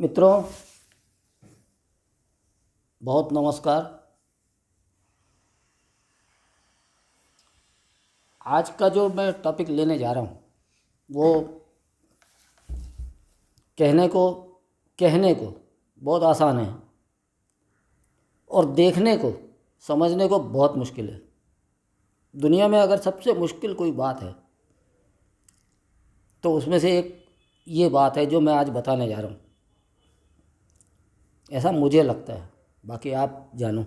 मित्रों, बहुत नमस्कार। आज का जो मैं टॉपिक लेने जा रहा हूँ वो कहने को बहुत आसान है और देखने को समझने को बहुत मुश्किल है। दुनिया में अगर सबसे मुश्किल कोई बात है तो उसमें से एक ये बात है जो मैं आज बताने जा रहा हूँ। ऐसा मुझे लगता है, बाकी आप जानो।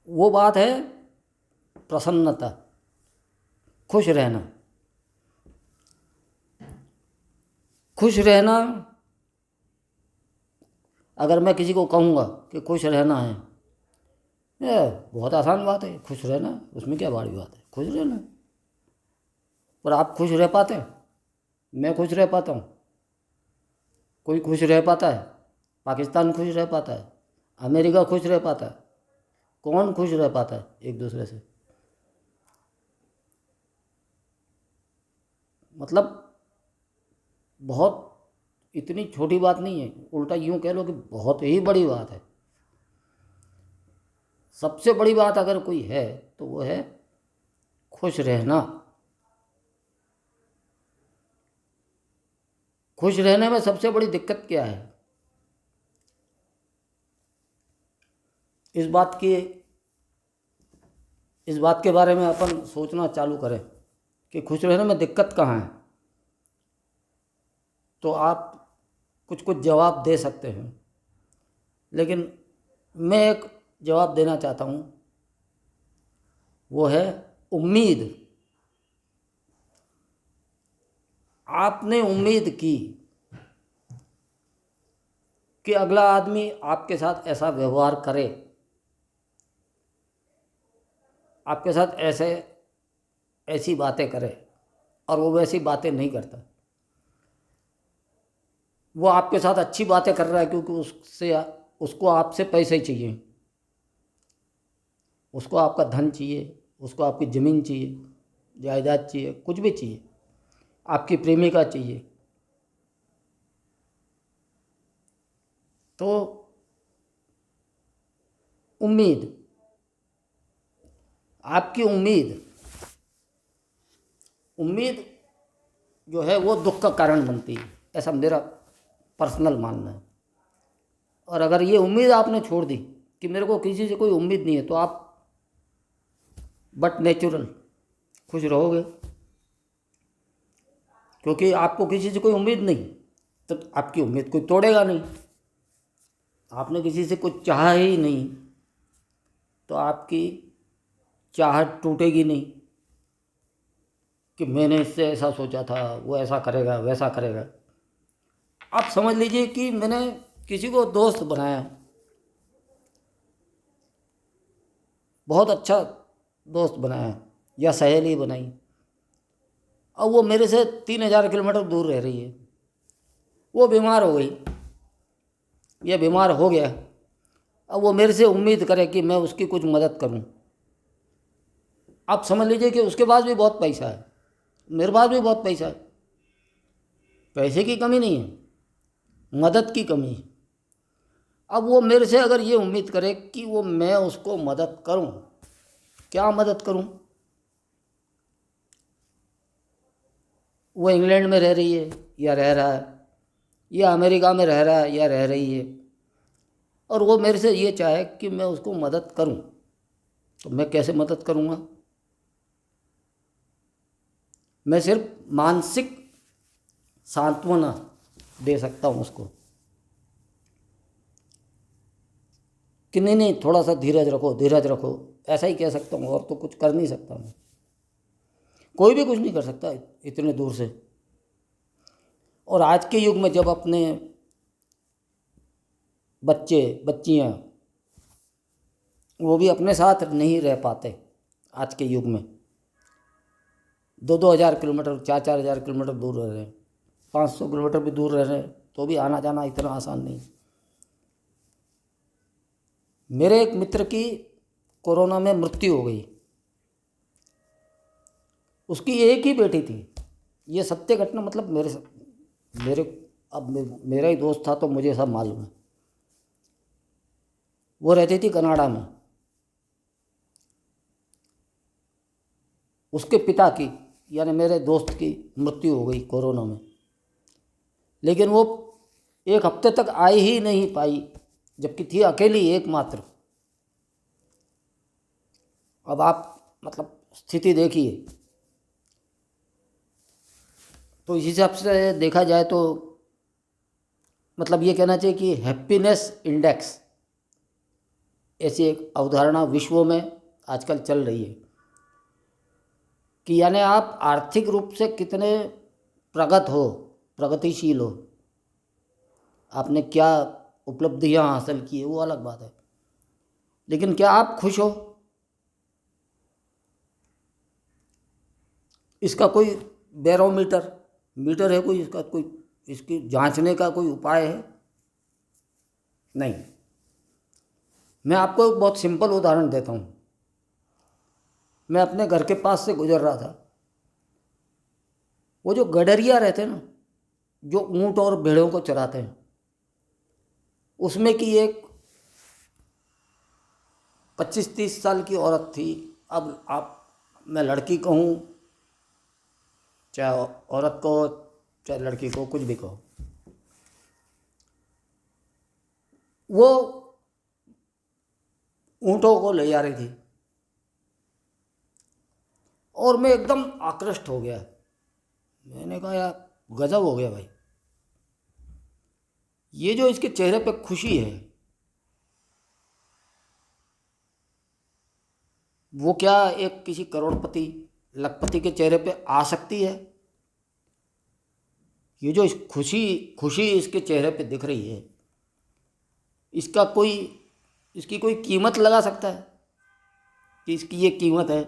वो बात है प्रसन्नता, खुश रहना। खुश रहना, अगर मैं किसी को कहूँगा कि खुश रहना है, ये बहुत आसान बात है। खुश रहना, उसमें क्या बड़ी बात है, खुश रहना। पर आप खुश रह पाते हैं? मैं खुश रह पाता हूँ? कोई खुश रह पाता है? पाकिस्तान खुश रह पाता है? अमेरिका खुश रह पाता है? कौन खुश रह पाता है एक दूसरे से? मतलब बहुत इतनी छोटी बात नहीं है, उल्टा यूँ कह लो कि बहुत ही बड़ी बात है। सबसे बड़ी बात अगर कोई है तो वो है खुश रहना। खुश रहने में सबसे बड़ी दिक्कत क्या है? इस बात की इस बात के बारे में अपन सोचना चालू करें कि खुश रहने में दिक्कत कहाँ है, तो आप कुछ कुछ जवाब दे सकते हैं। लेकिन मैं एक जवाब देना चाहता हूँ, वो है उम्मीद। आपने उम्मीद की कि अगला आदमी आपके साथ ऐसा व्यवहार करे, आपके साथ ऐसी बातें करे, और वो वैसी बातें नहीं करता। वो आपके साथ अच्छी बातें कर रहा है क्योंकि उसको आपसे पैसे चाहिए, उसको आपका धन चाहिए, उसको आपकी ज़मीन चाहिए, जायदाद चाहिए, कुछ भी चाहिए, आपकी प्रेमिका चाहिए। तो उम्मीद, आपकी उम्मीद जो है वो दुख का कारण बनती है, ऐसा मेरा पर्सनल मानना है। और अगर ये उम्मीद आपने छोड़ दी कि मेरे को किसी से कोई उम्मीद नहीं है, तो आप बट नेचुरल खुश रहोगे, क्योंकि आपको किसी से कोई उम्मीद नहीं, तो आपकी उम्मीद कोई तोड़ेगा नहीं। आपने किसी से कुछ चाहा ही नहीं तो आपकी चाहत टूटेगी नहीं कि मैंने इससे ऐसा सोचा था, वो ऐसा करेगा वैसा करेगा। आप समझ लीजिए कि मैंने किसी को दोस्त बनाया, बहुत अच्छा दोस्त बनाया या सहेली बनाई, अब वो मेरे से 3,000 किलोमीटर दूर रह रही है। वो बीमार हो गई या बीमार हो गया, अब वो मेरे से उम्मीद करे कि मैं उसकी कुछ मदद करूं। आप समझ लीजिए कि उसके पास भी बहुत पैसा है, मेरे पास भी बहुत पैसा है, पैसे की कमी नहीं है, मदद की कमी है। अब वो मेरे से अगर ये उम्मीद करे कि मैं उसको मदद करूं, क्या मदद करूं? वो इंग्लैंड में रह रही है या रह रहा है, या अमेरिका में रह रहा है या रह रही है, और वो मेरे से ये चाहे कि मैं उसको मदद करूं, तो मैं कैसे मदद करूंगा? मैं सिर्फ मानसिक सांत्वना दे सकता हूं उसको कि नहीं नहीं, थोड़ा सा धीरज रखो, धीरज रखो, ऐसा ही कह सकता हूँ, और तो कुछ कर नहीं सकता मैं। कोई भी कुछ नहीं कर सकता इतने दूर से। और आज के युग में जब अपने बच्चे बच्चियाँ वो भी अपने साथ नहीं रह पाते, आज के युग में 2,000 किलोमीटर 4,000 किलोमीटर दूर रह रहे हैं, 500 किलोमीटर भी दूर रह रहे हैं, तो भी आना जाना इतना आसान नहीं। मेरे एक मित्र की कोरोना में मृत्यु हो गई। उसकी एक ही बेटी थी, ये सत्य घटना, मतलब मेरे अब मेरा ही दोस्त था तो मुझे सब मालूम है। वो रहती थी कनाडा में। उसके पिता की, यानी मेरे दोस्त की मृत्यु हो गई कोरोना में, लेकिन वो एक हफ्ते तक आ ही नहीं पाई, जबकि थी अकेली एकमात्र। अब आप मतलब स्थिति देखिए। तो इस हिसाब से देखा जाए तो मतलब ये कहना चाहिए कि हैप्पीनेस इंडेक्स, ऐसी एक अवधारणा विश्व में आजकल चल रही है कि यानी आप आर्थिक रूप से कितने प्रगत हो, प्रगतिशील हो, आपने क्या उपलब्धियां हासिल की है, वो अलग बात है, लेकिन क्या आप खुश हो, इसका कोई बैरोमीटर मीटर है कोई, इसका कोई, इसकी जांचने का कोई उपाय है? नहीं। मैं आपको एक बहुत सिंपल उदाहरण देता हूँ। मैं अपने घर के पास से गुजर रहा था। वो जो गडरिया रहते हैं ना, जो ऊंट और भेड़ों को चराते हैं, उसमें की एक 25-30 साल की औरत थी। अब आप, मैं लड़की कहूँ चाहे औरत को, चाहे लड़की को, कुछ भी कहो, वो ऊँटों को ले जा रही थी और मैं एकदम आकृष्ट हो गया। मैंने कहा यार गजब हो गया भाई, ये जो इसके चेहरे पे खुशी है, वो क्या एक किसी करोड़पति लखपति के चेहरे पे आ सकती है? ये जो इस खुशी खुशी इसके चेहरे पे दिख रही है, इसका कोई, इसकी कोई कीमत लगा सकता है कि इसकी ये कीमत है?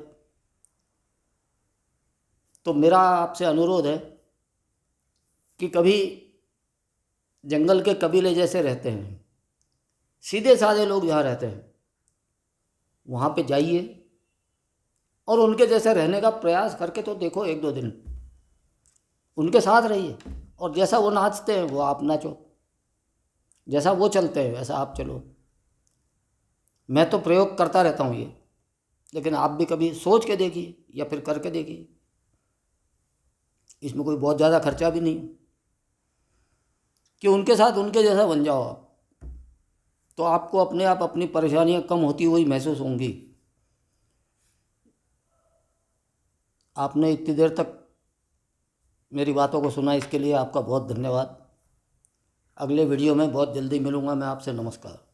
तो मेरा आपसे अनुरोध है कि कभी जंगल के कबीले जैसे रहते हैं, सीधे साधे लोग जहाँ रहते हैं, वहाँ पे जाइए और उनके जैसे रहने का प्रयास करके तो देखो, 1-2 दिन उनके साथ रहिए और जैसा वो नाचते हैं वो आप नाचो, जैसा वो चलते हैं वैसा आप चलो। मैं तो प्रयोग करता रहता हूँ ये, लेकिन आप भी कभी सोच के देखिए या फिर करके देखिए। इसमें कोई बहुत ज़्यादा खर्चा भी नहीं कि उनके साथ उनके जैसा बन जाओ आप, तो आपको अपने आप अपनी परेशानियां कम होती हुई महसूस होंगी। आपने इतनी देर तक मेरी बातों को सुना, इसके लिए आपका बहुत धन्यवाद। अगले वीडियो में बहुत जल्दी मिलूँगा मैं आपसे। नमस्कार।